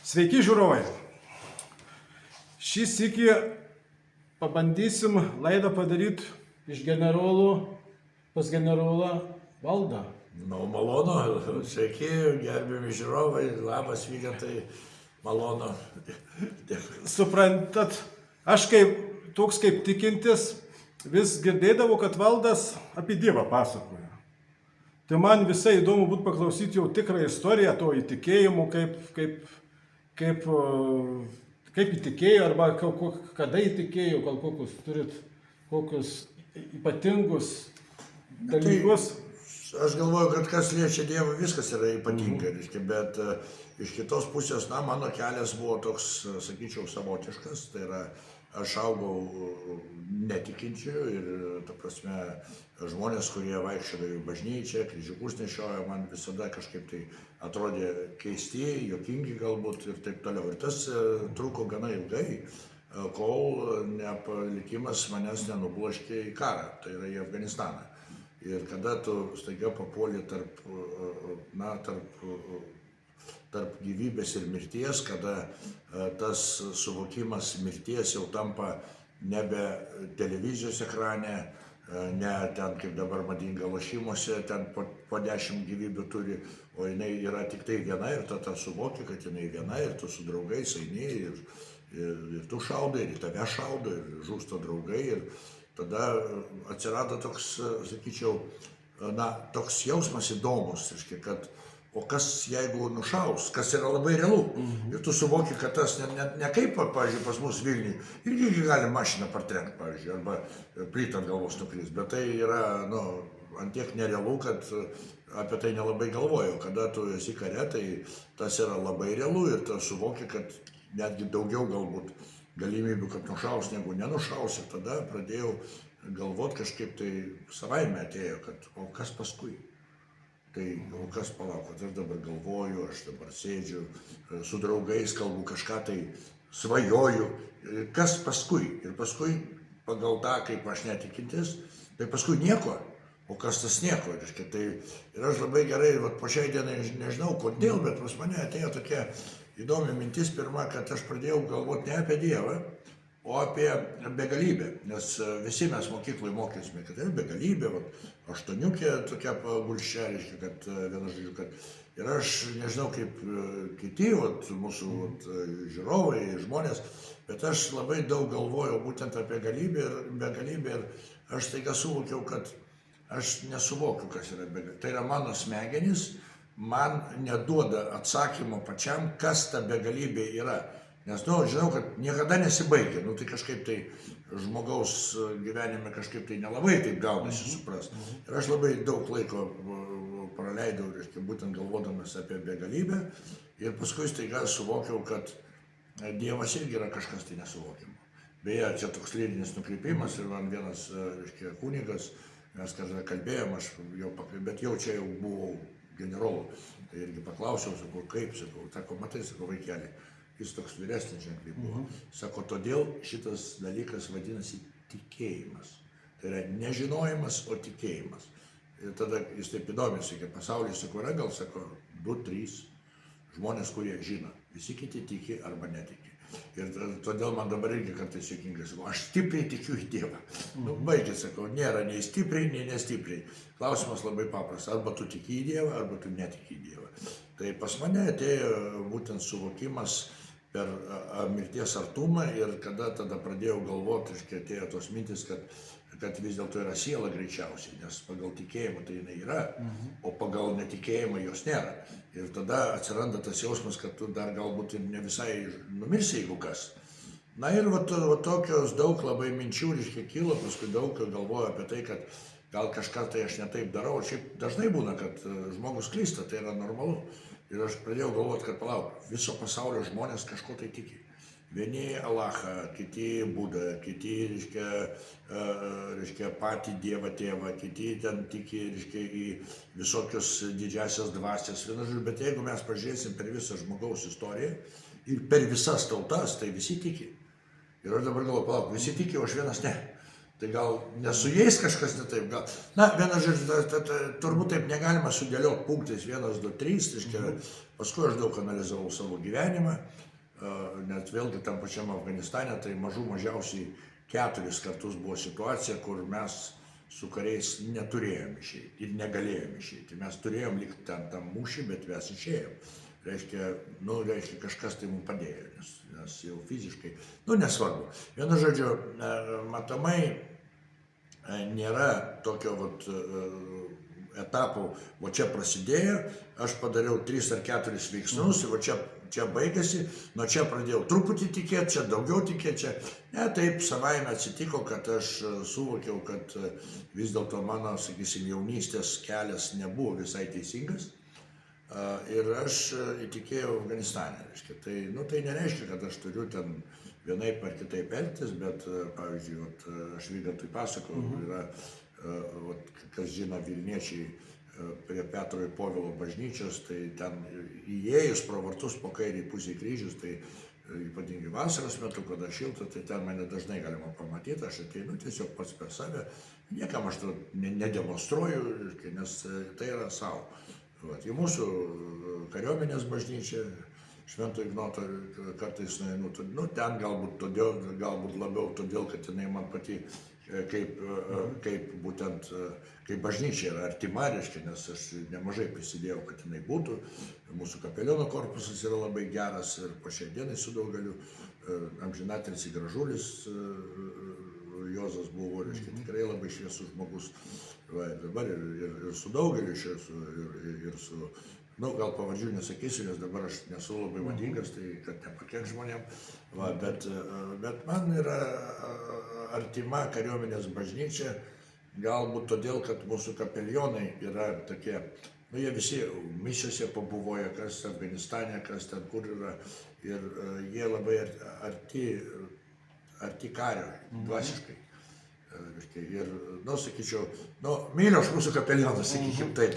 Sveiki žiūrovai. Šį sykį pabandysim laidą padaryti iš generolų pas generolą Valdą. Nu, malonu, sveiki, gerbiami žiūrovai, labas Vygantai, malonu. Suprantat, aš toks kaip tikintis vis girdėdavau, kad Valdas apie Dievą pasakoja. Tai man visai įdomu būtų paklausyti jau tikrą istoriją to įtikėjimo, kaip įtikėjo, arba kada įtikėjo, gal kokius turit kokius ypatingus dalykus. Aš galvoju, kad kas liečia Dievą, viskas yra ypatinga, bet iš kitos pusės, mano kelias buvo toks, sakyčiau, savotiškas, tai yra aš augau netikinčių ir, ta prasme, žmonės, kurie vaikščiodavo į bažnyčią, kryžiukus nešiojo, man visada kažkaip tai atrodė keisti, juokingi galbūt ir taip toliau. Ir tas truko gana ilgai, kol likimas manęs nenubloškė į karą, tai yra į Afganistaną. Ir kada tu staiga papuoli tarp gyvybės ir mirties, kada tas suvokimas mirties jau tampa nebe televizijos ekrane, ne ten kaip dabar madinga lošimuose, ten po 10 gyvybių turi, o jinai yra tik tai viena ir tada suvoki, kad jinai viena ir tu su draugais eini ir tu šaudai, ir tave šaudo, ir žūsta draugai. Ir tada atsirado toks, sakyčiau, toks jausmas įdomus, kad o kas jeigu nušaus, kas yra labai realu. Ir tu suvoki, kad tas ne kaip, pavyzdžiui, pas mus Vilniui, irgi gali mašiną partrenkti, pavyzdžiui, arba plytą ant galvos nukrist, bet tai yra, antiek nerealu, kad apie tai nelabai galvojau. Kada tu esi kare, tai tas yra labai realu ir tu suvoki, kad netgi daugiau galbūt galimybių, kad nušaus, negu nenušaus. Ir tada pradėjau galvoti kažkaip tai savaime atėjo, kad o kas paskui? Tai o kas palauk, kad aš dabar galvoju, aš dabar sėdžiu, su draugais kalbu, kažką tai svajoju. Kas paskui? Ir paskui pagal tą, kaip aš netikintis, tai paskui nieko. O kas tas nieko? Ir aš labai gerai, po šiai dienai nežinau kodėl, bet pas mane atėjo tokia įdomi mintis pirma, kad aš pradėjau galvoti ne apie Dievą, o apie begalybę. Nes visi mes mokykloje mokėsime, kad yra begalybė, aštuoniukė tokia gulščia, kad vienu žodžiu, kad ir aš nežinau kaip kiti, mūsų žiūrovai, žmonės, bet aš labai daug galvojau būtent apie begalybę ir aš taiga suvokiau, kad aš nesuvokiu, kas yra begalybė. Tai yra mano smegenys, man neduoda atsakymo pačiam, kas ta begalybė yra. Nes, žinau, kad niekada nesibaigia, tai kažkaip tai žmogaus gyvenime kažkaip tai nelabai taip gaunasi suprast. Ir aš labai daug laiko praleidau, būtent galvodamas apie begalybę ir paskui staiga suvokiau, kad Dievas irgi yra kažkas tai nesuvokiamo. Beje, čia toks lyrinis nukreipimas ir man vienas, kunigas, mes kažką kalbėjom, bet jau čia jau buvau generolu, tai irgi paklausiau, sakau, kaip, sako, matai, sako, vaikeli, jis toks vyresnis ženkliai buvo. Sako, todėl šitas dalykas vadinasi tikėjimas. Tai yra nežinojimas, o tikėjimas. Ir tada jis taip įdomiai sakė, pasaulyje, sako, yra gal, sako, 2-3 žmonės, kurie žino. Visi kiti tiki arba netiki. Ir todėl man dabar irgi kartais juokingai, sakau, aš stipriai tikiu į Dievą. Baigit, sakau, nėra nei stipriai, nei nestipriai. Klausimas labai paprastas, arba tu tiki į Dievą, arba tu netiki į Dievą. Tai pas mane atėjo būtent suvokimas per mirties artumą ir kada tada pradėjau galvoti, atėjo tos mintis, kad vis dėlto yra siela greičiausiai, nes pagal tikėjimą tai jinai yra, o pagal netikėjimą jos nėra. Ir tada atsiranda tas jausmas, kad tu dar galbūt ne visai numirsi, jeigu kas. Ir tokios daug labai minčių kilo, paskui daug galvoju apie tai, kad gal kažką tai aš netaip darau. Šiaip dažnai būna, kad žmogus klysta, tai yra normalu. Ir aš pradėjau galvoti, kad palauk, viso pasaulio žmonės kažko tai tiki. Vieni Alachą, kiti Budą, kiti, patį Dievą tėvą, kiti ten tiki, į visokius didžiasias dvasias. Bet jeigu mes pažiūrėsim per visą žmogaus istoriją ir per visas tautas, tai visi tiki. Ir aš dabar galvoju, palauk, visi tiki, o aš vienas ne. Tai gal ne su jais kažkas ne taip, gal. Na, vienas žodžiu, turbūt taip negalima sudėlioti punktais 1, 2, 3, tai paskui aš daug analizavau savo gyvenimą, net vėlgi tam pačiam Afganistane, tai mažiausiai 4 kartus buvo situacija, kur mes su kariais neturėjom išeiti ir negalėjom išeiti. Mes turėjom likti ten tam mūšį, bet mes išėjom. Reiškia, kažkas tai mums padėjo, nes jau fiziškai, nesvarbu. Vienu žodžiu, matomai nėra tokio etapų, čia prasidėjo, aš padariau 3 ar 4 veiksmus, čia baigėsi, nuo čia pradėjau truputį tikėti, čia daugiau tikėti, ne, taip savaime atsitiko, kad aš suvokiau, kad vis dėlto mano, sakysim, jaunystės kelias nebuvo visai teisingas. Ir aš įtikėjau Afganistane. Tai nereiškia, kad aš turiu ten vienaip ar kitaip elgtis, bet, pavyzdžiui, aš Vygantui pasakojau, yra, kas žino, Vilniečiai prie Petro ir Povilo bažnyčios, tai ten įėjus pro vartus po kairį pusį kryžius, tai ypatingai vasaros metu, kada šilta, tai ten mane dažnai galima pamatyti, aš ateinu tiesiog pats per save, niekam aš to nedemonstruoju, nes tai yra savo. Į mūsų kariuomenės bažnyčią, Švento Ignoto kartais nueinu, ten galbūt labiau todėl, kad jinai man pati kaip bažnyčia yra artima, nes aš nemažai prisidėjau, kad jinai būtų. Mūsų kapeliono korpusas yra labai geras ir po šiai dienai su daugeliu, amžinatilsį Gražulis Juozas buvo, tikrai labai šviesus žmogus. Dabar ir su daugeliu ir su, gal pavardžių nesakysiu, nes dabar aš nesu labai madingas, tai kad nepakenk žmonėm, bet man yra artima kariuomenės bažnyčia, galbūt todėl, kad mūsų kapelionai yra tokie, jie visi mišiose pabuvoja, kas Afganistane, kas ten kur yra, ir jie labai arti kario, dvasiškai. Ir, sakyčiau, myliu aš mūsų kapelioną, sakykim taip.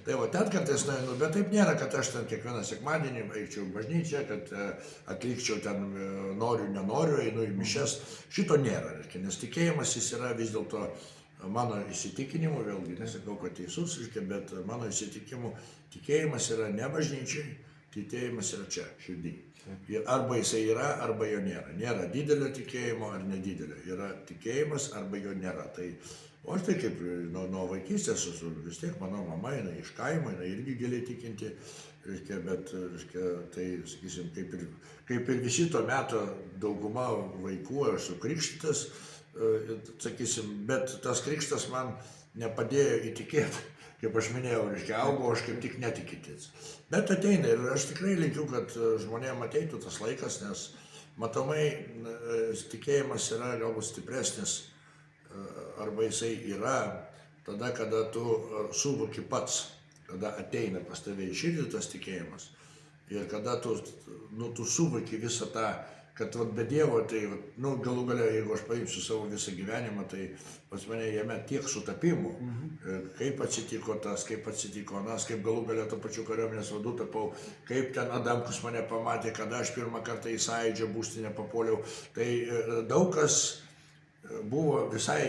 Tai ten kartais nueinu, bet taip nėra, kad aš ten kiekvieną sekmadienį eičiau į bažnyčią, kad atlikčiau ten noriu, nenoriu, einu į mišias. Šito nėra, nes tikėjimas jis yra vis dėlto mano įsitikinimu, vėlgi nesakau, kad teisus, bet mano įsitikinimu tikėjimas yra ne bažnyčiai, tikėjimas yra čia, širdį. Arba jisai yra, arba jo nėra. Nėra didelio tikėjimo ar nedidelio. Yra tikėjimas, arba jo nėra. O aš tai kaip nuo vaikystės, vis tiek mano mama, jinai iš kaimo, jinai irgi giliai tikinti, bet tai, sakysim, kaip ir visi to meto dauguma vaikų, aš esu krikštytas, sakysim, bet tas krikštas man nepadėjo įtikėti. Kaip aš minėjau, augau, aš kaip tik netikintis. Bet ateina ir aš tikrai linkiu, kad žmonėms ateitų tas laikas, nes matomai tikėjimas yra galbūt stipresnis, arba jisai yra tada, kada tu suvoki pats, kada ateina pas tave į širdį tas tikėjimas. Ir kada tu suvoki visą tą, kad be Dievo, tai galų gale, jeigu aš paimsiu savo visą gyvenimą, tai pas mane jame tiek sutapimų, kaip atsitiko tas, kaip atsitiko anas, kaip galų gale to pačiu kariuomenės vadu tapau, kaip ten Adamkus mane pamatė, kada aš pirmą kartą į Sąjūdžio būstinę papuoliau, tai daug kas buvo visai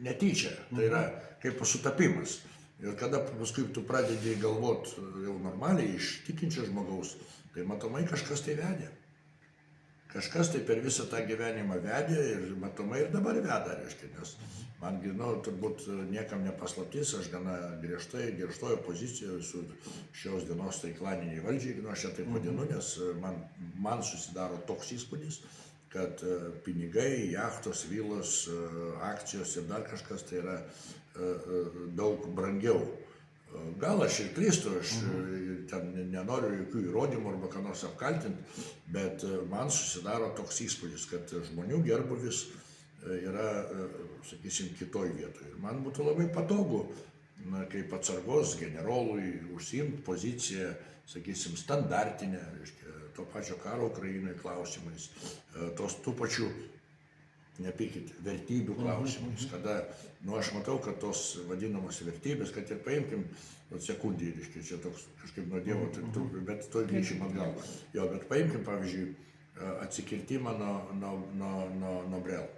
netyčia, tai yra kaip sutapimas. Ir kada paskui tu pradedi galvoti jau normaliai iš tikinčio žmogaus, tai matomai kažkas tai vedė. Kažkas tai per visą tą gyvenimą vedė ir matomai ir dabar veda, nes mangi, turbūt niekam nepaslaptis, aš gana griežtoje pozicijoje su šios dienos tai klaniniai valdžiai, aš ją taip vadinu, nes man susidaro toks įspūdis, kad pinigai, jachtos, vilos, akcijos ir dar kažkas tai yra daug brangiau. Gal aš ir klystu, aš ten nenoriu jokių įrodymų arba ką nors apkaltinti, bet man susidaro toks įspūdis, kad žmonių gerbūvis yra, sakysim, kitoj vietoje. Ir man būtų labai patogu, kaip atsargos generolui, užsiimti poziciją, sakysim, standartinę, to pačio karo Ukrainoje klausimais, tų pačių, nepykit, vertybių klausimais, kada, aš matau, kad tos vadinamos vertybės, kad ir paimkim, sekundį, čia toks kažkaip nuo Dievo, bet to grįšim atgal. Bet paimkim, pavyzdžiui, atsikirtimą nuo Brel.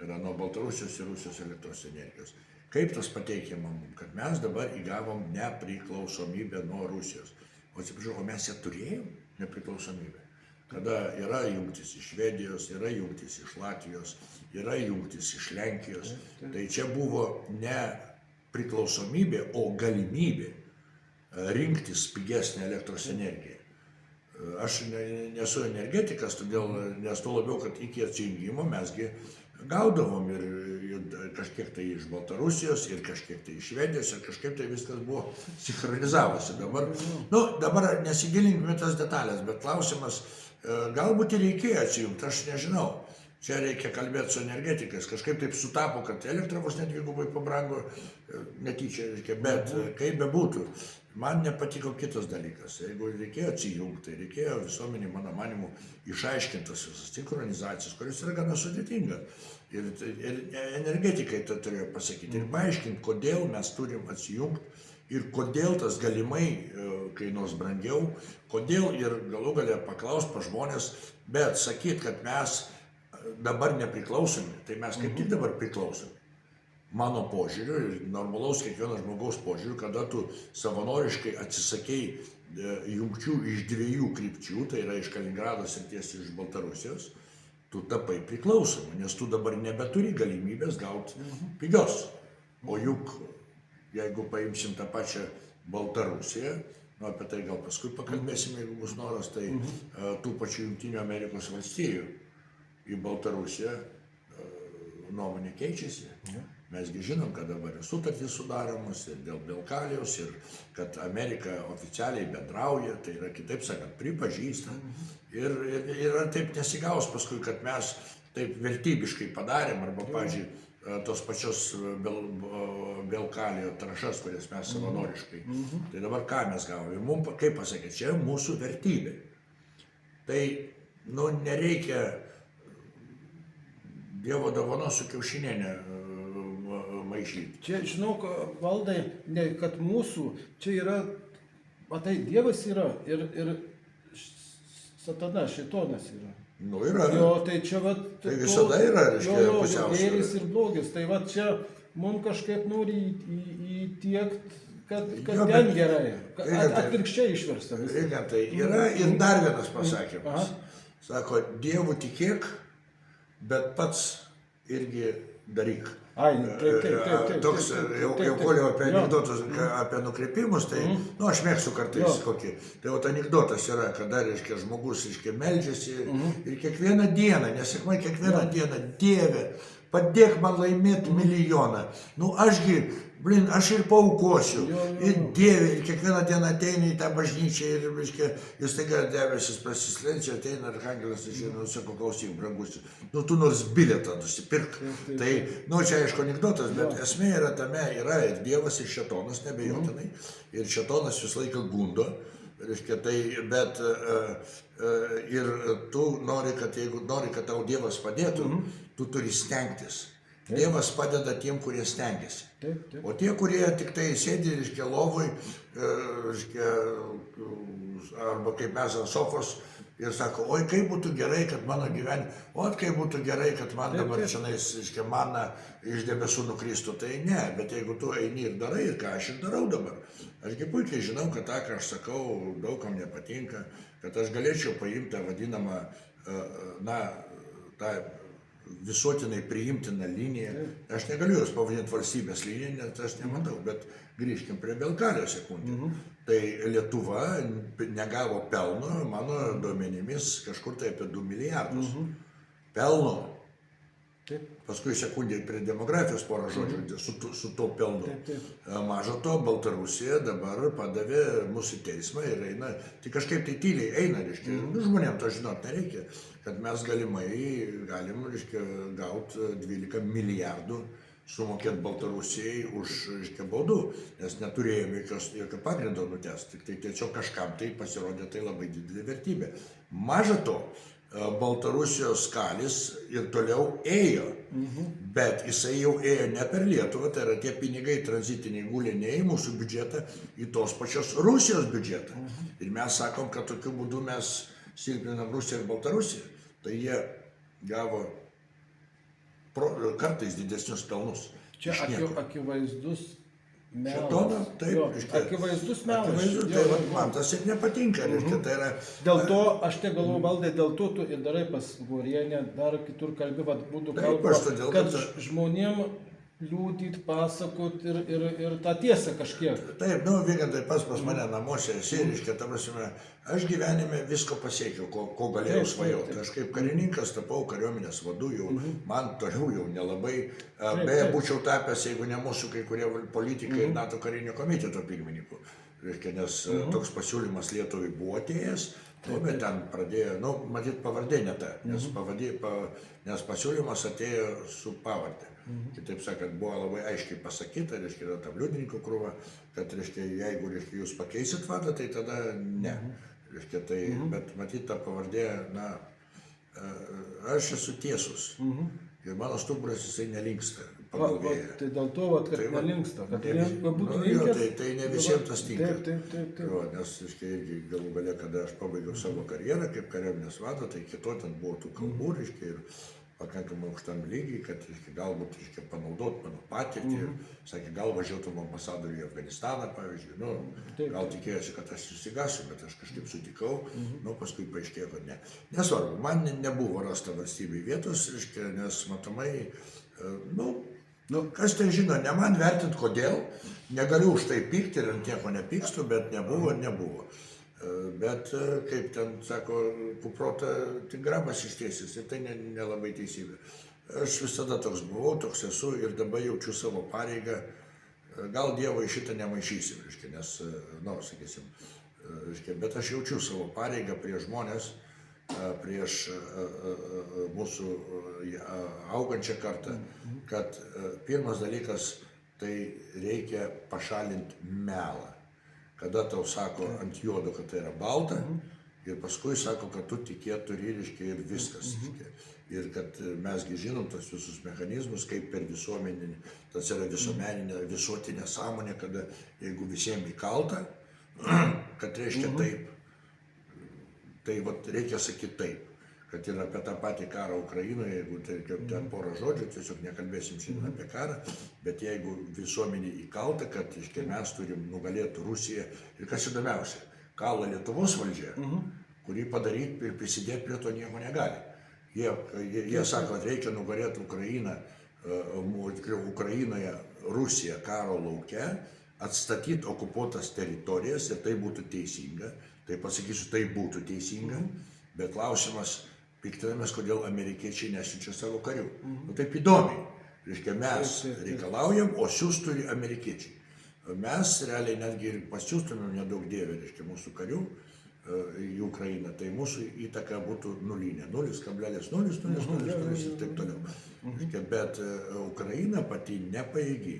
Tai yra nuo Baltarusijos ir Rusijos elektros energijos. Kaip tas pateikiama mums, kad mes dabar įgavom nepriklausomybę nuo Rusijos. O atsiprašau, o mes ją turėjom nepriklausomybę. Kada yra jungtis iš Švedijos, yra jungtis iš Latvijos, yra jungtis iš Lenkijos. Tai čia buvo ne priklausomybė, o galimybė rinktis pigesnę elektros energiją. Aš nesu energetikas, todėl, nes tuo labiau, kad iki atsijungimo mesgi gaudavom ir kažkiek tai iš Baltarusijos, ir kažkiek tai iš Švedijos, ir kažkaip tai viskas buvo sinchronizavosi. Dabar nesigilinkime tas detalės, bet klausimas, galbūt ir reikėjo atsijungti, aš nežinau. Čia reikia kalbėti su energetikais, kažkaip taip sutapo, kad elektra vos net dvigubai pabrango, netyčia, bet kaip bebūtų. Man nepatiko kitas dalykas. Jeigu reikėjo atsijungti, tai reikėjo visuomenį, mano manimu, išaiškintas visas sinchronizacijas, kuris yra gana sudėtinga. Ir energetikai tai turėjo pasakyti ir paaiškinti, kodėl mes turim atsijungti ir kodėl tas galimai kainuos brangiau, kodėl ir galų galę paklausti pa žmonės, bet sakyti, kad mes dabar nepriklausomi, tai mes kaip tik dabar priklausomi. Mano požiūriu ir normalaus kiekvieno žmogaus požiūriu, kada tu savanoriškai atsisakei jungčių iš dviejų krypčių, tai yra iš Kaliningrado srities ir iš Baltarusijos, tu tapai priklausomi, nes tu dabar nebeturi galimybės gauti pigios. O juk, jeigu paimsim tą pačią Baltarusiją, apie tai gal paskui pakalbėsim, jeigu bus noras, tai tų pačių Jungtinių Amerikos valstijų į Baltarusiją nuomonė keičiasi. Mesgi žinom, kad dabar ir sutartys sudaromos ir dėl Belkalijos, ir kad Amerika oficialiai bendrauja, tai yra kitaip sakant pripažįsta. Ir taip nesigaus paskui, kad mes taip vertybiškai padarėm, arba, pavyzdžiui, tos pačios Belkalijo trąšas, kurias mes savanoriškai. Tai dabar ką mes gavome? Ir mums, kaip pasakė, čia mūsų vertybė. Tai, nereikia Dievo dovanos su kiaušinienė maišyti. Čia, žinau, Valdai, kad mūsų, čia yra, matai, Dievas yra ir satana, šėtonas yra. Yra. Jo, tai čia vat... Tai visada yra, reiškia, pusiausvyra. Gėris ir blogis, tai vat čia mums kažkaip nori įtiekti, kad ten gerai. Atvirkščiai išversta visą. Tai yra ir dar vienas pasakymas. Sako, Dievu tikėk, bet pats irgi daryk. Taip. Toks, jau koliau apie anekdotus, apie nukreipimus, tai, aš mėgstu kartais kokį. Tai anekdotas yra, kada, reiškia, žmogus, reiškia, meldžiasi ir kiekvieną dieną, nesėkmai kiekvieną dieną, Dieve, padėk man laimėti milijoną. Aš ir paaukosiu. Ir Dieve, ir kiekvieną dieną ateina į tą bažnyčią ir, reiškia, jis taiga debesis prasislenčia, ateina arkangelas ir sako, klausyk, brangusis, tu nors bilietą nusipirk. Tai, čia aišku anekdotas, bet esmė yra tame, yra ir Dievas, ir šėtonas, nebejotinai. Ir šėtonas visą laiką gundo. Reiškia, tai, bet ir tu nori, kad jeigu nori, kad tau Dievas padėtų, tu turi stengtis. Dievas padeda tiem, kurie stengiasi. O tie, kurie tik tai sėdi, reiškia, lovui, reiškia, arba kaip mes ant sofos ir sako, oi, kaip būtų gerai, kad mano kaip būtų gerai, kad man dabar čionais, reiškia, mana iš debesų nukristų. Tai ne, bet jeigu tu eini ir darai, ir ką aš ir darau dabar. Ašgi puikiai žinau, kad tą, ką aš sakau, daugam nepatinka, kad aš galėčiau paimti tą vadinamą, tą visuotinai priimtiną liniją. Aš negaliu jos pavadinti valstybės liniją, nes aš nematau, bet grįžkim prie Belkalijos sekundį. Tai Lietuva negavo pelno, mano duomenimis, kažkur tai apie 2 milijardus. Pelno. Paskui sekundė prie demografijos porą žodžių su to pelnu. Mažo to, Baltarusija dabar padavė mūsų į teismą ir eina, tai kažkaip tai tyliai eina, reiškia, žmonėms to žinot nereikia, kad mes galim, reiškia, gauti 12 milijardų sumokėti Baltarusijai už, reiškia, baudų, nes neturėjome jokio pagrindo nutęsti, tik tai tiesiog kažkam tai pasirodė tai labai didelė vertybė. Maža to, Baltarusijos kalis ir toliau ėjo, bet jisai jau ėjo ne per Lietuvą, tai yra tie pinigai tranzitiniai gulė ne į mūsų biudžetą, į tos pačios Rusijos biudžetą. Ir mes sakom, kad tokiu būdu mes silpninam Rusiją ir Baltarusiją. Tai jie gavo kartais didesnius pelnus. Čia Iš nieko. akivaizdus melas. Šėtono, taip, Jo, reiškia, akivaizdus melas. akivaizdu, tai vat man tas ir nepatinka, reiškia, tai yra... Dėl to, aš te galvoju, Valdai, dėl to tu ir darai pas Gorienę, dar kitur kalbi, vat būtų Taip, kalba, aš todėl, kad kad- žmonėm liūdyt, pasakot ir tą tiesą kažkiek. Taip, Vygantai pas mane namuose esi, reiškia, ta prasme, aš gyvenime visko pasiekiau, ko galėjau Taip, svajoti. taip. Aš kaip karininkas tapau kariuomenės vadu, jau man toliau jau nelabai, beje, taip. būčiau tapęs, jeigu ne mūsų kai kurie politikai ir NATO karinio komiteto pirmininkų. Reiškia, nes toks pasiūlymas Lietuvai buvo atėjęs, bet ten pradėjo, matyt, pavardė ne ta, nes pasiūlymas atėjo su pavardė. Kitaip sakant, buvo labai aiškiai pasakyta, reiškia, yra tam liudininkų krūva, kad, reiškia, jeigu, reiškia, jūs pakeisit vadą, tai tada ne. Reiškia, tai, bet matyt, ta pavardė, aš esu tiesus. Ir mano stuburas jisai nelinksta pagal vėją. Tai dėl to, vat, kad Tai va, nelinksta, kad ne- būtų jo, linkęs. tai ne visiems tas tinka. Taip. Jo, nes, reiškia, irgi galų gale, kada aš pabaigiau savo karjerą kaip kariuomenės vado, tai kito ten buvo tų kalbų, reiškia, ir pakankamai aukštam lygiai, kad, reiškia, galbūt, reiškia, panaudot mano patirtį ir, sakė, gal važiuotum ambasadorių į Afganistaną, pavyzdžiui, gal tikėjosi, kad aš susigasiu, bet aš kažkaip sutikau, paskui paaiškėjo, kad ne. Nesvarbu, man nebuvo rasta valstybei vietos, reiškia, nes matomai, kas tai žino, ne man vertint kodėl, negaliu už tai pykti ir ant nieko nepykstu, bet nebuvo. Bet, kaip ten sako, kuprota, tik grabas ištiesis, ir tai nelabai teisybė. Aš visada toks buvau, toks esu ir dabar jaučiu savo pareigą. Gal Dievo į šitą nemaišysim, reiškia, nes, sakysim, reiškia, bet aš jaučiu savo pareigą prieš žmonės, prieš mūsų augančią kartą, kad pirmas dalykas, tai reikia pašalinti melą. Kada tau sako ant juodo, kad tai yra balta, ir paskui sako, kad tu tikėt turi, reiškia, ir viskas. Reiškia. Ir kad mesgi žinom tos visus mechanizmus, kaip per visuomenį, tas yra visuotinė sąmonė, kada jeigu visiems įkalta, kad reiškia taip, tai vat, reikia sakyti taip. Kad ir apie tą patį karą Ukrainoje, jeigu ten porą žodžių, tiesiog nekalbėsim šiandien apie karą, bet jeigu visuomenė įkalta, kad mes turim nugalėti Rusiją ir kas įdomiausia, kala Lietuvos valdžia, kurį padaryti ir prisidėti prie to nieko negali. Jie sako, kad reikia nugalėti Ukrainoje Rusiją karo lauke, atstatyti okupuotas teritorijas ir tai būtų teisinga. Tai pasakysiu, tai būtų teisinga, bet klausimas, piktinamės, kodėl amerikiečiai nesiunčia savo karių. Taip įdomiai. Reiškia, mes reikalaujam, o siūs turi amerikiečiai. Mes realiai netgi ir pasiūstumėm nedaug dievė, reiškia, mūsų karių į Ukrainą, tai mūsų įtaka būtų nulinė. 0,000 ir taip toliau. Reiškia, bet Ukraina pati nepajėgi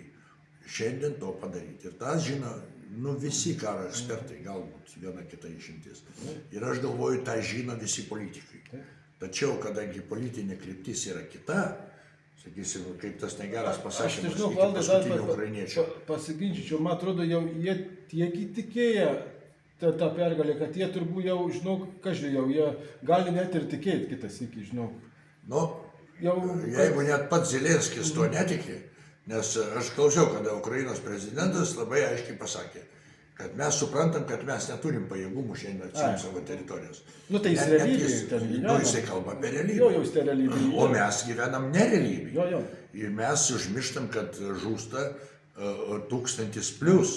šiandien to padaryti. Ir tą žino visi karo ekspertai, galbūt viena kita išimtis. Ir aš galvoju, tą žino visi politikai. Tačiau, kadangi politinė kryptis yra kita, sakysim, kaip tas negeras pasakymas iki paskutinių ukrainiečių. Pasiginčyčiau, man atrodo, jau jie tiek įtikėję tą pergalę, kad jie turbūt jau, žinok, kažkai jie gali net ir tikėti kitas iki, žinok. Jeigu net pats Zelenskis to netikė, nes aš klausiau, kada Ukrainos prezidentas labai aiškiai pasakė, kad mes suprantam, kad mes neturim pajėgumų šiandien atsimti savo teritorijos. Tai jis realybėje. Jisai kalba apie realybę. O mes gyvenam nerealybėje. Ir mes užmirštam, kad žūsta 1000+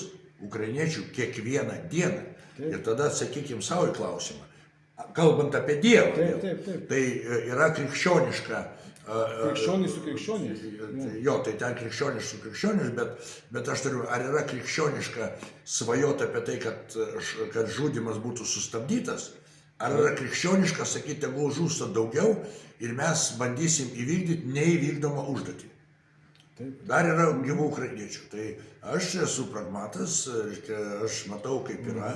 ukrainiečių kiekvieną dieną. Ir tada atsakykim savo į klausimą. Kalbant apie Dievą, tai yra krikščioniška. Krikščionys su krikščionys. Jo, tai ten krikščionis su krikščionis, bet aš turiu, ar yra krikščioniška svajoti apie tai, kad žudymas būtų sustabdytas, ar yra krikščioniška sakyti, tegul žūsta daugiau ir mes bandysim įvykdyti neįvykdomą užduotį. Dar yra gyvų ukrainiečių. Tai aš esu pragmatas, aš matau, kaip yra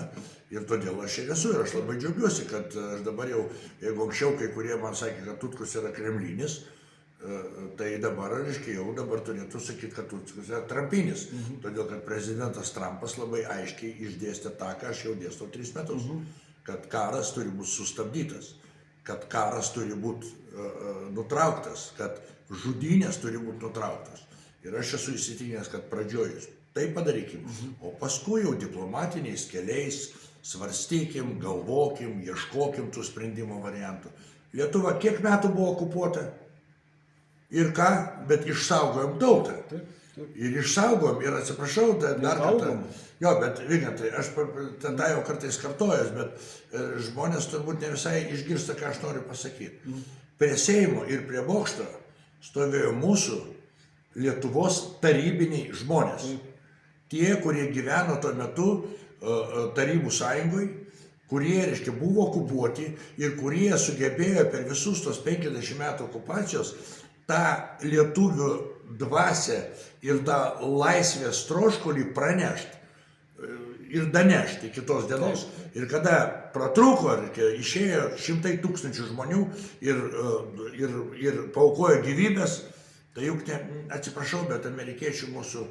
ir todėl aš ir esu. Ir aš labai džiaugiuosi, kad aš dabar jau, jeigu anksčiau kai kurie man sakė, kad Tutkus yra kremlinis, tai dabar, jau dabar turėtų sakyti, kad Tutkus yra trampinis. Todėl, kad prezidentas Trumpas labai aiškiai išdėstė tą, ką aš jau dėstau 3 metus. Kad karas turi būti sustabdytas. kad karas turi būti nutrauktas, kad žudynės turi būti nutrauktas. Ir aš esu įsitikinęs, kad pradžioj tai padarykim, o paskui jau diplomatiniais keliais svarstykim, galvokim, ieškokim tų sprendimo variantų. Lietuva kiek metų buvo okupuota? Ir ką? Bet išsaugojom tautą. Ir išsaugom, ir atsiprašau, dar kartą. Jo, bet Vygantai, aš tada jau kartais kartojęs, bet žmonės turbūt ne visai išgirsta, ką aš noriu pasakyti. Prie Seimo ir prie bokšto stovėjo mūsų Lietuvos tarybiniai žmonės. Tie, kurie gyveno tuo metu Tarybų sąjungoj, kurie, reiškia, buvo okupuoti ir kurie sugebėjo per visus tos 50 metų okupacijos tą lietuvių dvasią ir tą laisvės troškulį pranešti ir danešti iki tos dienos. Ir kada pratrūko, išėjo 100 000 žmonių ir paaukojo gyvybės, tai juk, atsiprašau, bet amerikiečių mūsų,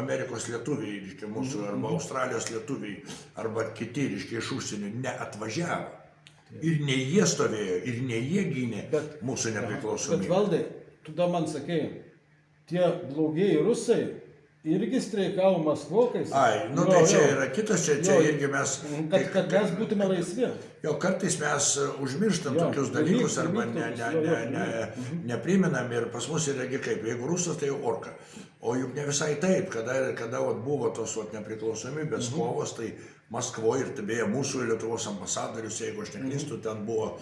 Amerikos lietuviai, mūsų arba Australijos lietuviai, arba kiti, iš užsienio neatvažiavo. Ir ne jie stovėjo, ir ne jie gynė mūsų nepriklausomybę. Bet Valdai, tu da man sakei, tie blogieji rusai irgi streikavo Maskvokais. Ai, nu tai čia yra kitas, čia irgi mes... Kad mes būtume laisvi. Jo, kartais mes užmirštam tokius dalykus arba nepriminam ir pas mus irgi kaip, jeigu rusas, tai jau orka. O juk ne visai taip, kada buvo tos nepriklausomybės kovos, tai Maskvoje ir beje mūsų Lietuvos ambasadorius, jeigu aš neklystu, ten buvo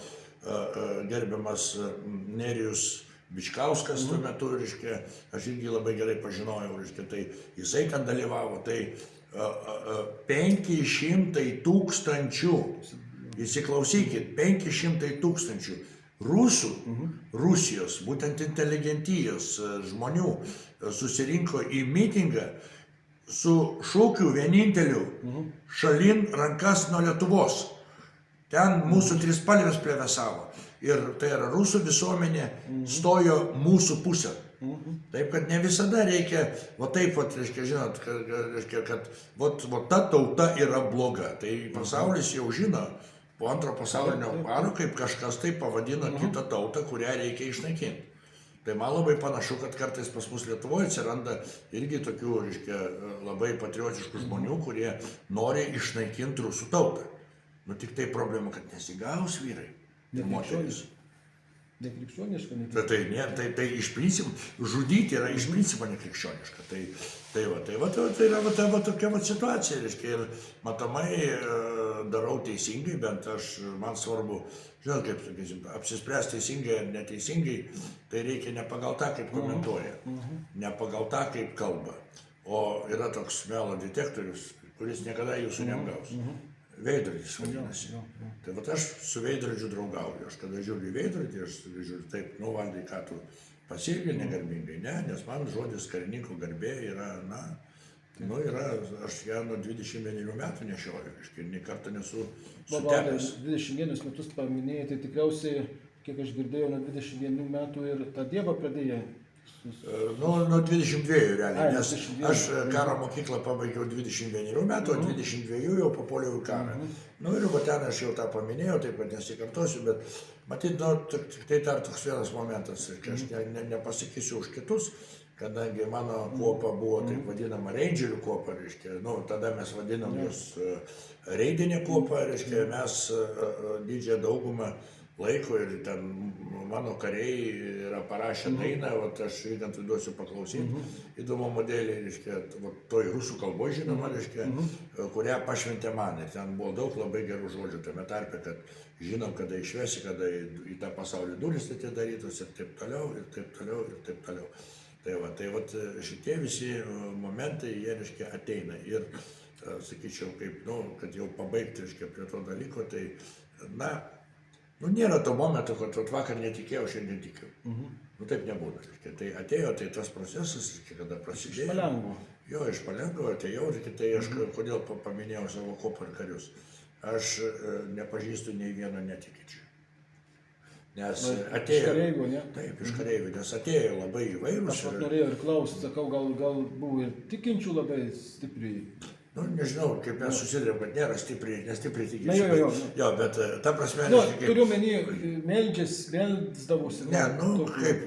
gerbiamas Nerijus Bičkauskas tuo metu, reiškia, aš irgi labai gerai pažinojau, reiškia, tai jisai ten dalyvavo, tai 500 000, įsiklausykit, 500 000 rusų, Rusijos, būtent inteligentijos žmonių susirinko į mitingą su šūkiu vieninteliu šalin rankas nuo Lietuvos. Ten mūsų trispalvės plevėsavo. Ir tai yra rusų visuomenė stojo mūsų pusę. Taip, kad ne visada reikia, va taip, reiškia, žinot, kad ta tauta yra bloga. Tai pasaulis jau žino po antro pasaulinio karo, kaip kažkas tai pavadino kitą tautą, kurią reikia išnaikinti. Tai man labai panašu, kad kartais pas mus Lietuvoje atsiranda irgi tokių, reiškia, labai patriotiškų žmonių, kurie nori išnaikinti rusų tautą. Nu tik tai problema, kad nesigaus vyrai. Nekrikščioniška. Tai iš principo, žudyti yra iš principo nekrikščioniška. Tai yra tokia situacija, reiškia, ir matomai darau teisingai, bent man svarbu, žinot, kaip sakysim, apsispręsti teisingai ar neteisingai, tai reikia ne pagal tą, kaip komentuoja, ne pagal tą, kaip kalba. O yra toks melo detektorius, kuris niekada jūsų neapgaus. Veidrodis vadinasi. Tai vat aš su veidrodžiu draugauju. Aš kada žiūriu į veidrodį, aš žiūriu taip, nu Valdai, ką tu pasielgi negarbingai, ne, nes man žodis karininko garbė yra, aš ją nuo 21 metų nešioju, reiškia, nei kartą nesu sutepęs. 21 metus paminėjai, tai tikriausiai, kiek aš girdėjau, nuo 21 metų ir tą dievą pradėjai. Nuo 22 realiai, nes aš karo mokyklą pabaigiau 21 metų, o 22 jau papuoliau į karą. Nu ir va ten aš jau tą paminėjau, taip pat nesikartosiu, bet matyt, tai dar toks vienas momentas, kai aš nepasakysiu už kitus, kadangi mano kuopa buvo taip vadinama reindžerių kuopa, reiškia, tada mes vadinam jos reidinė kuopa, reiškia, mes didžiąją daugumą laiko ir ten mano kariai yra parašę dainą, aš Vygantui duosiu paklausyti, įdomų modelį, reiškia, toj rusų kalboje žinoma, reiškia, kurią pašventė man. Ir ten buvo daug labai gerų žodžių, tame tarpe, kad žinom, kada išvesi, kada į tą pasaulį durys atidarytos ir taip toliau, ir taip toliau, ir taip toliau. Tai šitie visi momentai, jie, reiškia, ateina. Ir, sakyčiau, kaip, kad jau pabaigti, reiškia, prie to dalyko, tai, nėra to momento, kad vakar netikėjau, šiandien tikiu. Taip nebūna. Tai atėjo, tai tas procesas, kada prasidėjo. Iš palengvo. Jo, iš palengvo atėjau, tai aš kodėl paminėjau savo kuopą ir karius. Aš nepažįstu nei vieno netikinčio. Nes atėjo... Iš kareivių, ne? Taip, iš kareivių, nes atėjo labai įvairūs. Aš norėjau ir klausti, sakau, gal buvo ir tikinčių labai stipriai. Nu, nežinau, kaip mes susidurėm, kad nėra nestipriai tikinčių. Na, jo. Jo, bet ta prasme, Nu, reiškia, turiu menį, melsdavosi. Ne, nu kaip,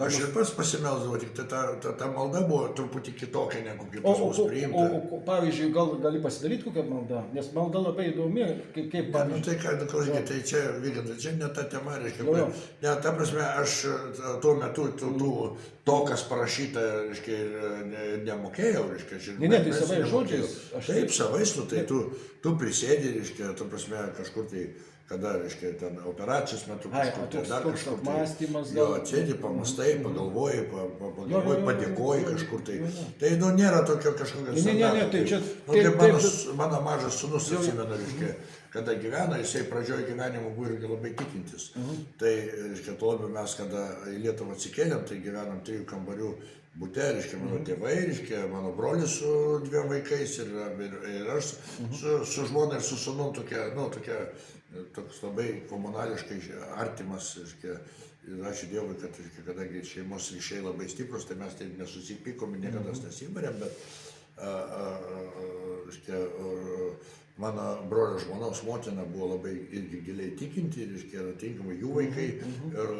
aš ir pats pasimelsdavau, tik ta malda buvo truputį kitokia negu kaip pas mus priimta. Pavyzdžiui, gali pasidaryti kokią maldą, nes malda labai įdomi, kaip Ne, nu pavyzdžiui. tai ką, klausykit, tai čia, Vygantai, čia ne ta tema, reiškia, Jo. ne, ta prasme, aš tuo metu to, kas parašyta, reiškia, nemokėjau, reiškia, aš ir Ne, tai mes savais nemokėjau. žodžiais, aš- Taip, savais, nu, tai tu prisėdi, reiškia, ta prasme, kažkur tai, kada, reiškia, ten operacijos metu kažkur tai, dar toks kažkur tai. apmąstymas. Jo, gal- atsėdi, pamastai, pagalvoji, Jo. padėkoji kažkur tai. Jo. Tai, nu, nėra tokio kažkokio Ne, standarto. tai čia Nu, taip, kaip taip, mano mažas sūnus, atsimenu, reiškia, kada gyveno, jisai pradžioje gyvenimo buvo irgi labai tikintis. Tai, reiškia, tuo labiau mes, kada į Lietuvą atsikėlėm, tai gyvenom 3 kambarių bute, reiškia, mano tėvai, reiškia, mano brolis su 2 vaikais ir aš su žmona ir su sūnum toks labai komunališkai artimas, reiškia. Ir ačiū Dievui, kad, reiškia, kadangi šeimos ryšiai labai stiprus, tai mes taip nesusipykom ir niekada nesibarėm, bet reiškia, mano brolio žmonos motina buvo labai irgi giliai tikinti, reiškia, ir tinkamai jų vaikai, ir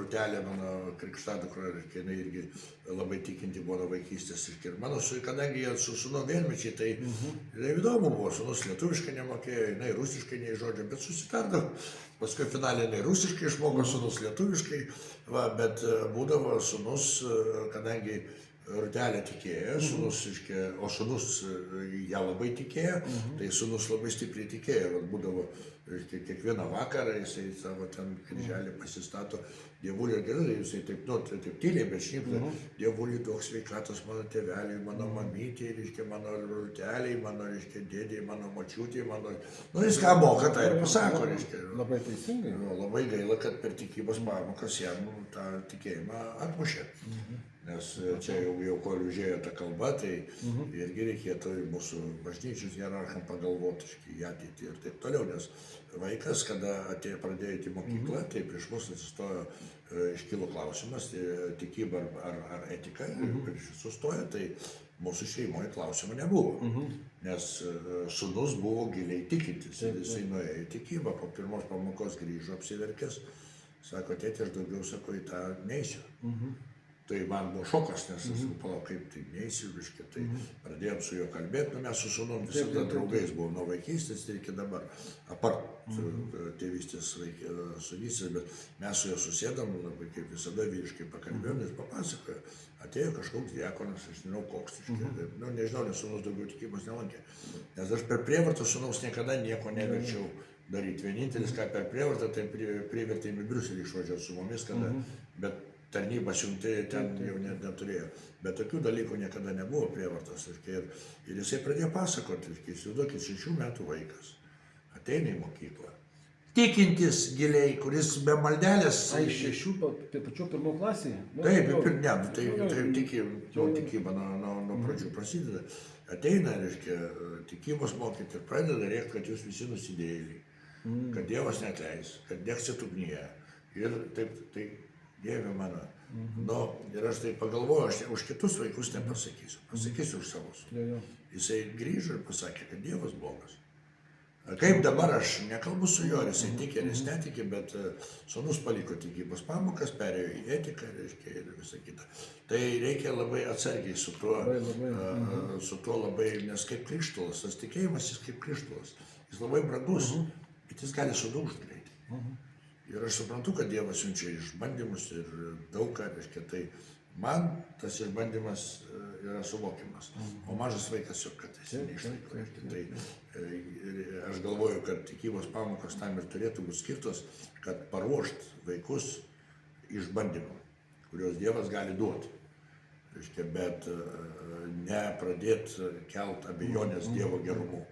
Rutelė, mano krikštadukra, reiškia, jinai irgi labai tikinti buvo nuo vaikystės, reiškia, ir mano, kadangi jie su sūnum vienmečiai, tai įdomu buvo, sūnus lietuviškai nemokėjo, jinai rusiškai nei žodžio, bet susitardavo, paskui finaliai jinai rusiškai išmoko, sūnus lietuviškai, va, bet būdavo sūnus, kadangi Rutelė tikėjo, o sūnus ją labai tikėjo, tai sūnus labai stipriai tikėjo, vat būdavo kiekvieną vakarą jisai savo ten kryželį pasistato, Dievulį ir gerai, jisai taip tyliai, bet šnipta, Dievulį duok sveikatos mano tėveliai, mano mamytė, reiškia, mano Ruteliai, mano, reiškia, dėdė, mano močiutė, mano... Nu, jis ką moka, tai ir pasako, reiškia. Labai teisingai. Labai gaila, kad per tikybos pamokas jam tą tikėjimą atmušė. Nes čia jau kol užėjo ta kalba, tai irgi reikėtų mūsų bažnyčios hierarcham pagalvoti į ateitį ir taip toliau, nes vaikas, kada pradėjo eiti į mokyklą, tai prieš mus atsistojo, iškilo klausimas, tikyba ar etika, prieš sustojo, tai mūsų šeimoje klausimų nebuvo, nes sūnus buvo giliai tikintis ir jisai nuėjo į tikybą, po pirmos pamokos grįžo apsiverkęs, sako, tėti, aš daugiau, sako, į tą neisiu. Tai man buvo šokas, nes aš palauk, kaip tai neįsiu, reiškia, tai pradėjom su juo kalbėti, nu mes su sūnum visada draugais buvom nuo vaikystės ir iki dabar, apart tėvystės sūnystės, bet mes su juo susėdom, kaip visada vyriškai pakalbėjom, jis papasakojo, atėjo kažkoks diakonas, aš nežinau koks, nu nežinau, nes sūnus daugiau tikybos nelankė, nes aš per prievartą sūnaus niekada nieko neverčiau daryti, vienintelis, ką per prievartą, tai privertėm į Briuselį išvažiuoti su mumis, kada, bet tarnybą siuntė, ten jau neturėjo. Bet tokių dalykų niekada nebuvo prievartos. Ir jisai pradėjo pasakoti, įsivaizduokit, 6 metų vaikas ateina į mokyklą. Tikintis giliai, kuris be maldelės... Ai, 6, pačiu 1 klasėje? Taip, tai tikyba nuo pradžių prasideda. Ateina, reiškia, tikybos mokyti ir pradeda rėkti, kad jūs visi nusidėjėliai, kad Dievas neatleis, kad degsit ugnyje. Ir taip, tai Dieve mano. Nu, ir aš tai pagalvoju, aš už kitus vaikus nepasakysiu, pasakysiu už savus. Jisai grįžo ir pasakė, kad Dievas blogas. Kaip dabar aš nekalbu su juo, ar jisai tikė, ar jis netikė, bet sūnus paliko tikybos pamokas, perėjo į etiką, reiškia, ir visą kitą. Tai reikia labai atsargiai su tuo labai, nes kaip krištolas, tas tikėjimas jis kaip krištolas. Jis labai brangus, bet jis gali sudaužti greitai. Ir aš suprantu, kad Dievas siunčia išbandymus ir daug ką, reiškia, tai man tas išbandymas yra suvokimas, o mažas vaikas jau kartais neišlaiko. Tai aš galvoju, kad tikybos pamokos tam ir turėtų būti skirtos, kad paruošt vaikus išbandymam, kuriuos Dievas gali duoti. Reiškia, bet nepradėti kelt abejonės Dievo gerumu,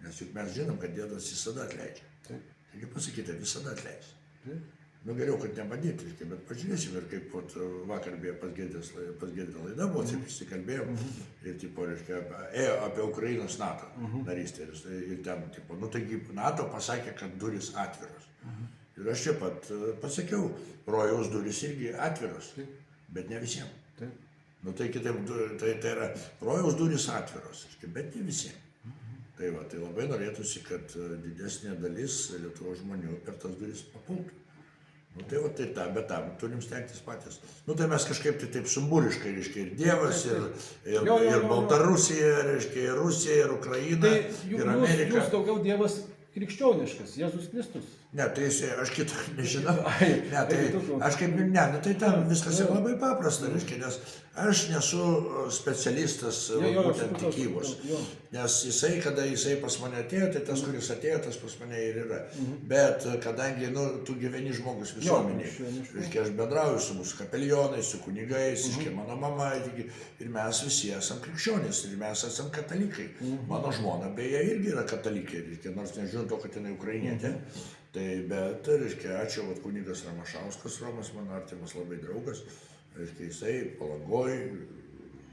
nes juk mes žinom, kad Dievas visada atleidžia. Taigi pasakyti, visada atleis. Nu geriau, kad nebandyti, bet pažiūrėsim ir kaip vakar beje pas Giedrę laida buvo, taip įsikalbėjom ir tipo, reiškia, ėjo apie Ukrainos NATO narystę ir ten, tipo, nu taigi NATO pasakė, kad durys atviros. Ir aš čia pat pasakiau, rojaus durys irgi atviros, bet ne visiems. Nu, tai kitaip, tai yra rojaus durys atviros, bet ne visi. Tai labai norėtųsi, kad didesnė dalis Lietuvos žmonių per tas duris papultų. Nu, tai bet tam turim stengtis patys. Nu, tai mes kažkaip tai taip sumbūriškai, reiškia, ir Dievas, ir Baltarusija, reiškia, ir Rusija, ir Ukraina, ir Amerika. Jūs daugiau Dievas krikščioniškas, Jėzus Kristus. Ne, tai aš kitą nežinau. Ne, tai aš kaip, ne, nu, tai ten viskas yra labai paprasta, reiškia, nes aš nesu specialistas būtent tikybos. Nes kada jisai pas mane atėjo, tai tas, kuris atėjo, tas pas mane ir yra. Bet kadangi, nu, tu gyveni žmogus visuomeniai, reiškia, aš bendrauju su mūsų kapelionais, su kunigais, reiškia, mano mama, ir mes visi esam krikščionys, ir mes esam katalikai. Mano žmona, beje, irgi yra katalikė, reiškia, nors nežiūrint to, kad jinai ukrainietė. Tai bet, reiškia, ačiū, kunigas Ramašauskas, Romas, mano artimas labai draugas, reiškia, jisai Palangoj,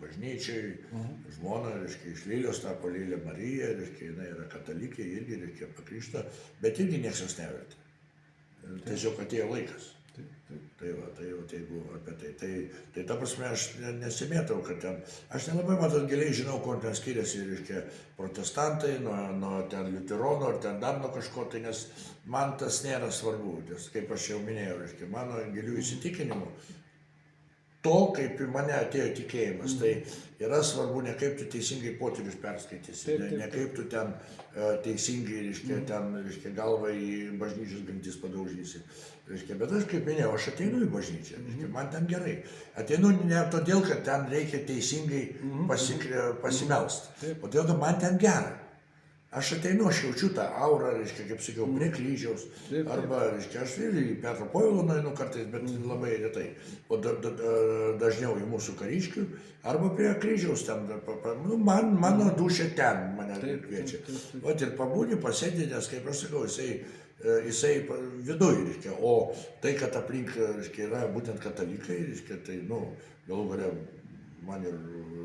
bažnyčiai, žmona, reiškia, iš Lylios tapo Lylė Marija, reiškia, jinai yra katalikė, irgi, reiškia, pakrikšta, bet irgi niekas jos nevertė. Tiesiog atėjo laikas. Tai jeigu apie tai ta prasme aš nesimėtau, kad ten, aš nelabai matot giliai žinau, kur ten skiriasi, reiškia, protestantai nuo ten liuteronų ar ten dar nuo kažko, tai nes man tas nėra svarbu, nes kaip aš jau minėjau, reiškia, mano gilių įsitikinimų, to, kaip į mane atėjo tikėjimas, tai yra svarbu ne kaip tu teisingai poterius perskaitysi, ne kaip tu ten teisingai, reiškia, galvą į bažnyčios grantis padaužysi. Reiškia, bet aš kaip minėjau, aš ateinu į bažnyčią, reiškia, man ten gerai. Ateinu ne todėl, kad ten reikia teisingai pasimelst, o todėl, kad man ten gera. Aš ateinu, aš jaučiu tą aurą, reiškia, kaip sakiau, prie kryžiaus, arba, reiškia, aš ir į Petro Povilo nueinu kartais, bet labai retai, o dažniau į mūsų kariškių, arba prie kryžiaus ten, mano dūšė ten mane kviečia. Vat ir pabūni, pasėdė, nes, kaip aš sakau, jisai viduj, reiškia, o tai, kad aplink, reiškia, yra būtent katalikai, reiškia, tai, nu, galų galia, man ir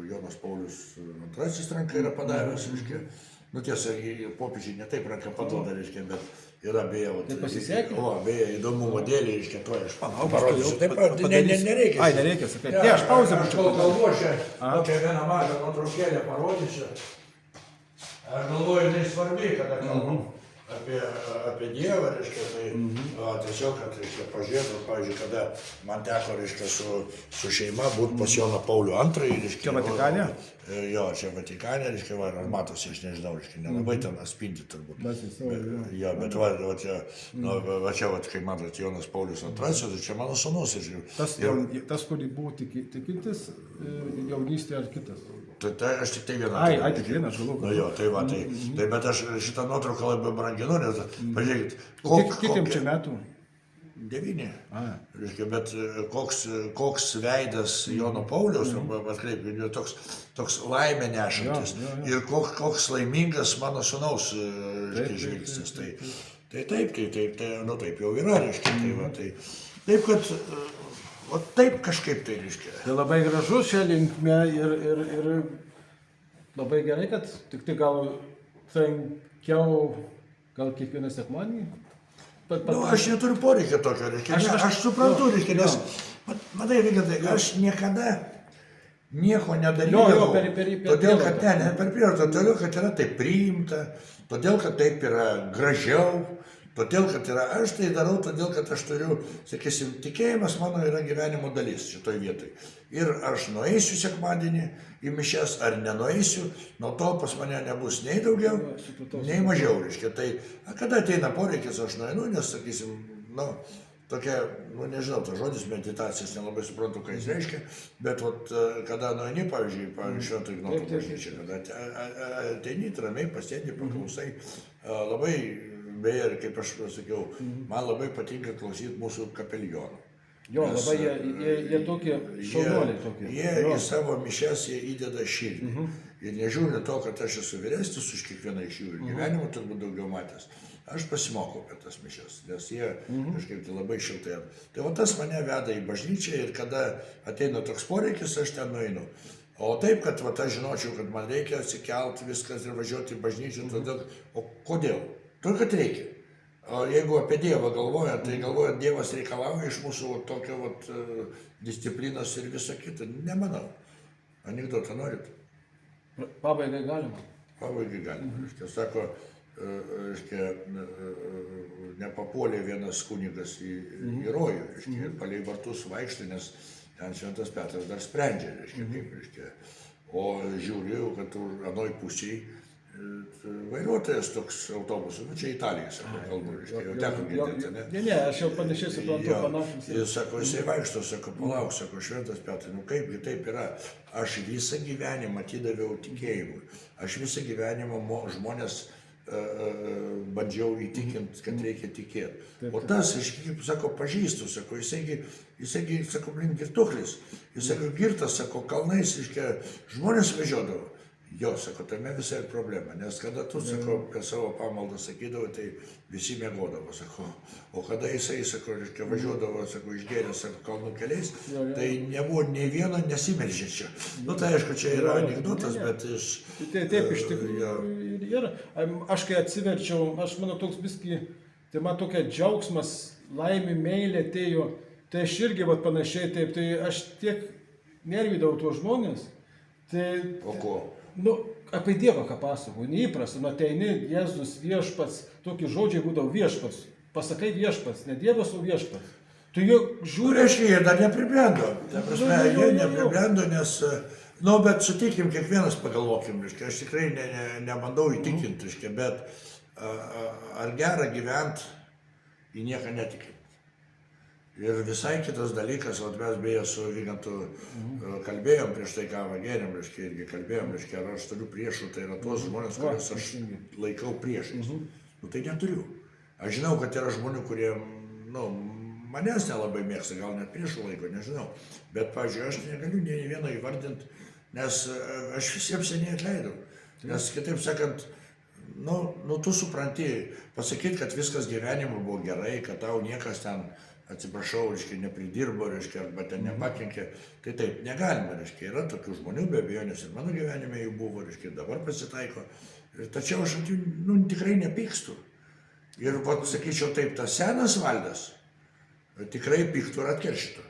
Jonas Paulius II ranką yra padavęs, reiškia, nu tiesa, popiežiai ne taip ranką paduoda, reiškia, bet yra beje, beje, įdomumo dėlį, reiškia, to aš parodysiu. Taip, nereikia. Ai, nereikia, sakai. Ne, aš pauzę būčiau. Aš galvoju, tokią vieną mažą nuotraukėlę parodysiu. Aš galvoju, jinai svarbi, kada kalbam apie Dievą, reiškia, tai tiesiog, kad, reiškia, pažiūrėtų, pavyzdžiui, kada man teko, reiškia, su šeima būti pas Joną Paulių II, reiškia. Čia Vatikane? Jo, čia Vatikane, reiškia, ar matosi, aš nežinau, reiškia, nelabai ten atspindi turbūt. Jo, bet va čia, kai matot, Jonas Paulius II, tai čia mano sūnus. Tas, kurį buvo tikintis jaunystėje ar kitas? Tai aš tik tai vieną. Ai, tik vieną, aš galvoju. Nu jo, tai va, tai bet aš šitą nuotrauką labai branginu, nes, pažiūrėkit, Kiek jums čia metų? 9. Reiškia, bet koks veidas Jono Pauliaus, atkreipkime, toks laimė nešantis ir koks laimingas mano sūnaus žvilgsnis. Tai taip, nu taip jau yra, reiškia, tai va, taip, kad o taip kažkaip tai reiškia. Tai labai gražu šią linkmę ir labai gerai, kad tik tai gal trankiau, gal kiekvieną sekmadienį. Nu, aš neturiu poreikio tokio, reiškia. Aš suprantu, reiškia, nes, matai, Vygantai, aš niekada nieko nedarydavau, todėl, kad ne per prievartą, todėl, kad yra taip priimta, todėl, kad taip yra gražiau. Todėl, kad aš tai darau, todėl, kad aš turiu, sakysim, tikėjimas mano yra gyvenimo dalis šitoj vietoj. Ir aš nueisiu sekmadienį į mišias ar nenueisiu, nuo to pas mane nebus nei daugiau, nei mažiau, reiškia. Tai, kada ateina poreikis, aš nueinu, nes, sakysim, nu, tokia, nu, nežinau, tas žodis meditacijos, nelabai suprantu, ką jis reiškia, bet vat, kada nueini, pavyzdžiui, Švento Ignoto bažnyčią, kada ateini, ramiai pasėdi, paklausai, labai, beje, kaip aš sakiau, man labai patinka klausyti mūsų kapelionų. Jo, labai jie tokie šaunuoliai tokie. Jie į savo mišias įdeda širdį. Ir nežiūrint to, kad aš esu vyresnis už kiekvieną iš jų ir gyvenimą turbūt daugiau matęs, aš pasimokau per tas mišias, nes jie kažkaip tai labai šiltai. Tai va tas mane veda į bažnyčią ir kada ateina toks poreikis, aš ten nueinu. O taip, kad va, aš žinočiau, kad man reikia atsikelti viskas ir važiuoti į bažnyčią, todėl, o kodėl? Todėl, kad reikia. O jeigu apie Dievą galvojant, tai galvojant, Dievas reikalauja iš mūsų tokio disciplinos ir viso kito. Nemanau. Anekdotą norit? Pabaigai galima. Pabaigai galima. Reiškia, sako, reiškia, nepapuolė vienas kunigas į rojų, reiškia, ir palei vartus vaikšto, nes ten Šventas Petras dar sprendžia, reiškia, kaip, reiškia. O žiūrėjau, kad anoj pusėj vairuotojas toks autobusų, nu čia Italijos, kalbu, reiškia, jau teko girdėti, ne? Ne, aš jau panašiai suprantu, panašus. Jis sako, jisai vaikšto, sako, palauk, sako, Šventas Petras, nu kaipgi taip yra, aš visą gyvenimą atidaviau tikėjimui, aš visą gyvenimą žmonės bandžiau įtikinti, kad reikia tikėti. O tas, aš kaip sako, pažįstu, sako, jisai, sako, girtuklis, jisai girtas, sako, kalnais, reiškia, žmonės važiuodavo. Jo, sako, tame visa ir problema, nes kada tu, sako, apie savo pamaldą sakydavo, tai visi miegodavo, sako, o kada jisai, sako, reiškia, važiuodavo, sako, išgėręs, sako, kalnų keliais, tai nebuvo nei vieno nesimeldžiančio. Nu, tai aišku, čia yra anekdotas, bet iš... Taip, iš tikrųjų yra. Aš kai atsiverčiau, aš manau, toks biski, tai man tokia džiaugsmas, laimė, meilė atėjo, tai aš irgi vat panašiai taip, tai aš tiek nervydavau tuos žmonės. Tai... O ko? Nu, apie Dievą ką pasakoju, neįprasta, nu ateini, Jėzus, viešpats, tokie žodžiai būdavo viešpats, pasakai viešpats, ne Dievas, o viešpats. Tu jau žiūri... Reiškia, jie dar nepribrendo, ta prasme, jie nepribrendo, nes, nu, bet sutikim, kiekvienas pagalvokim, reiškia, aš tikrai nebandau įtikinti, reiškia, bet ar gera gyventi, į nieką netikint. Ir visai kitas dalykas, o mes beje su Vygantu kalbėjom prieš tai kavą gėrėm, reiškia, irgi kalbėjom, reiškia, ar aš turiu priešų, tai yra tuos žmonės, kuriuos aš laikau priešais. Nu tai neturiu. Aš žinau, kad yra žmonių, kurie, nu, manęs nelabai mėgsta, gal net priešų laiko, nežinau. Bet, pavyzdžiui, aš negaliu nei vieno įvardinti, nes aš visiems seniai atleidau. Nes, kitaip sakant, nu tu supranti, pasakyti, kad viskas gyvenime buvo gerai, kad tau niekas ten, atsiprašau, reiškia, nepridirbo, reiškia, arba ten nepakenkė, tai taip negalima, reiškia, yra tokių žmonių, be abejonės ir mano gyvenime jų buvo, reiškia, dabar pasitaiko, tačiau aš ant jų, nu, tikrai nepykstu. Ir, vat, sakyčiau, taip, tas senas valdas tikrai pyktų ir atkeršytų,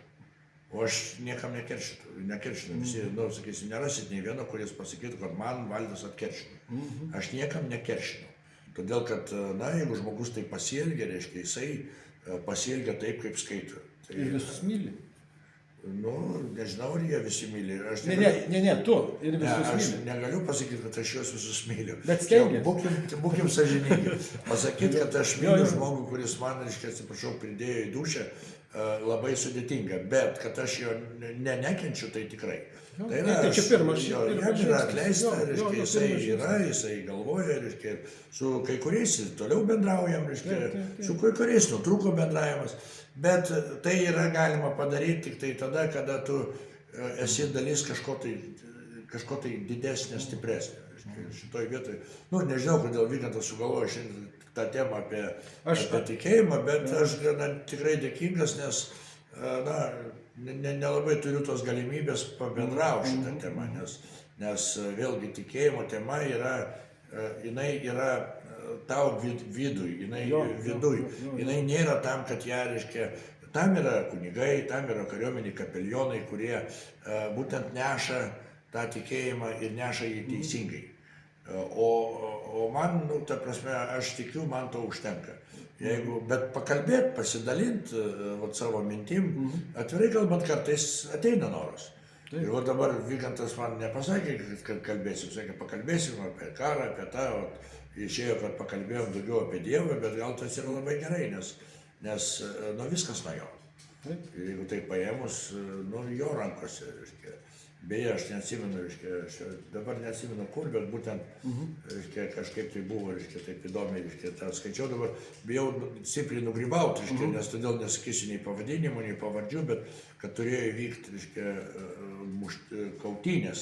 o aš niekam nekeršinu, visi, nu, sakysim, nerasit nei vieno, kuris pasakytų, kad man valdas atkeršino. Aš niekam nekeršinu, todėl kad, na, jeigu žmogus tai pasielgia, reiškia, jisai pasielgia taip, kaip skaito. Tai, ir visus myli. Nu, nežinau, ar jie visi myli. Ne, tu ir visus myli. Aš negaliu pasakyti, kad aš juos visus myliu. Bet stengiasi. Būkim sąžiningi. Pasakyti, kad aš myliu žmogų, kuris man, reiškia, atsiprašau, pridėjo į dušę, labai sudėtinga. Bet, kad aš jo nekenčiu, tai tikrai. Tai yra, tai čia pirmas. Jam yra atleista, reiškia, jisai galvoja, reiškia, su kai kuriais toliau bendraujam, reiškia, su kai kuriais nutrūko bendravimas, bet tai yra galima padaryti tik tai tada, kada tu esi dalis kažko tai didesnė, stipresnė. Šitoj vietoj, nu, nežinau, kodėl Vygantas sugalvojo šiandien tą temą apie tikėjimą, bet aš tikrai dėkingas, nes, na, nelabai turiu tos galimybės pabendrauti šitą temą, nes vėlgi tikėjimo tema yra, jinai yra tau viduj, jinai nėra tam, kad ją, reiškia, tam yra kunigai, tam yra kariuomeniai kapelionai, kurie būtent neša tą tikėjimą ir neša jį teisingai. O man, nu, ta prasme, aš tikiu, man to užtenka. Bet pakalbėti, pasidalinti savo mintim, atvirai kalbant, kartais ateina noras. Ir dabar Vygantas man nepasakė, kad kalbėsim, sakė, pakalbėsim apie karą, apie tą, išėjo, kad pakalbėjom daugiau apie Dievą, bet gal tas yra labai gerai, nes nu, viskas nuo jo. Jeigu tai paėmus, nu, jo rankose, reiškia. Beje, aš neatsimenu, reiškia, aš dabar neatsimenu kur, bet būtent, reiškia, kažkaip tai buvo, reiškia, taip įdomiai, reiškia, tą skaičiau dabar, bijau stipriai nugrybauti, reiškia, nes todėl nesakysiu nei pavadinimų, nei pavardžių, bet kad turėjo įvykti, reiškia, kautynės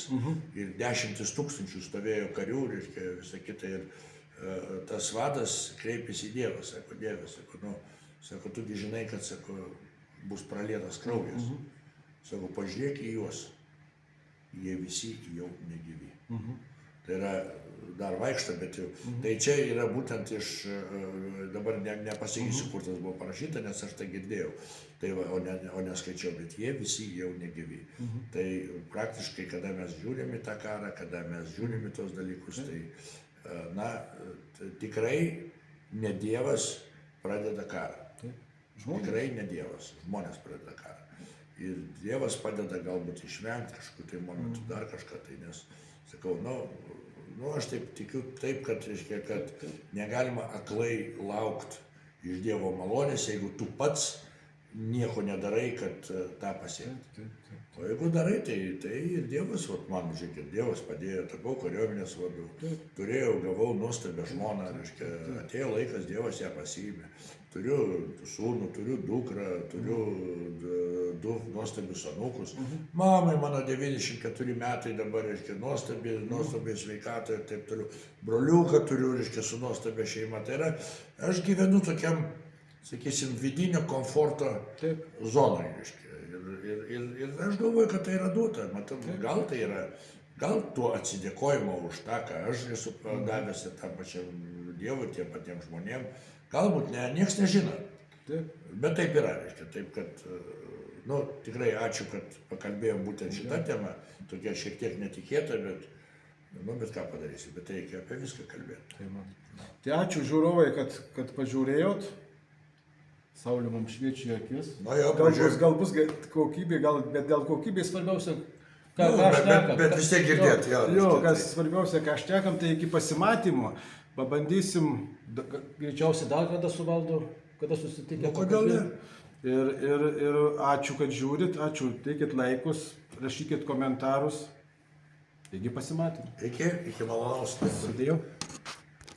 ir 10 000 stovėjo karių, reiškia, visą kitą ir tas vadas kreipėsi į Dievą, sako, Dieve, sako, nu, sako, tugi žinai, kad, sako, bus pralietas kraujas, sako, pažiūrėk į juos. Jie visi jau negyvi. Tai yra dar vaikšto, bet jau. Tai čia yra būtent iš, dabar nepasakysiu, kur tas buvo parašyta, nes aš tai girdėjau, tai va, o neskaičiau, bet jie visi jau negyvi. Tai praktiškai, kada mes žiūrime į tą karą, kada mes žiūrime į tos dalykus, tai, na, tikrai ne Dievas pradeda karą. Tikrai ne Dievas, žmonės pradeda karą. Ir Dievas padeda galbūt išvengti kažkokiu tai momentu, dar kažką tai, nes, sakau, aš taip tikiu taip, kad, reiškia, kad negalima aklai laukti iš Dievo malonės, jeigu tu pats nieko nedarai, kad tą pasiekti. O jeigu darai, tai ir Dievas, man, žiūrėkit, Dievas padėjo, tapau kariuomenės vadu, gavau nuostabią žmoną, reiškia, atėjo laikas, Dievas ją pasiėmė. Turiu sūnų, turiu dukrą, turiu du nuostabius anūkus. Mamai mano 94 metai dabar, reiškia, nuostabiai sveikata ir taip toliau. Broliuką turiu, reiškia, su nuostabia šeima. Tai yra, aš gyvenu tokiam, sakysim, vidinio komforto zonoje, reiškia. Ir aš galvoju, kad tai yra duota. Matau, gal tai yra, gal tuo atsidėkojimo už tą, ką aš esu davęs ir tam pačiam Dievui, tiem patiems žmonėms. Galbūt nieks nežino, bet taip yra, reiškia, taip kad, tikrai ačiū, kad pakalbėjom būtent šitą temą, tokia šiek tiek netikėta, bet ką padarysi, bet reikia apie viską kalbėti. Tai ačiū žiūrovai, kad pažiūrėjot, saulė mums šviečia į akis, gal bus kokybė, bet dėl kokybės svarbiausia, ką šnekam. Bet vis tiek girdėt, jo, kas svarbiausia, ką šnekam, tai iki pasimatymo. Pabandysim greičiausiai dar kada su Valdu, kada susitikę. Kodėl ne? Ir ačiū, kad žiūrit, ačiū, teikit laikus, rašykit komentarus. Iki pasimatymų. Iki malonaus. Sudėjau.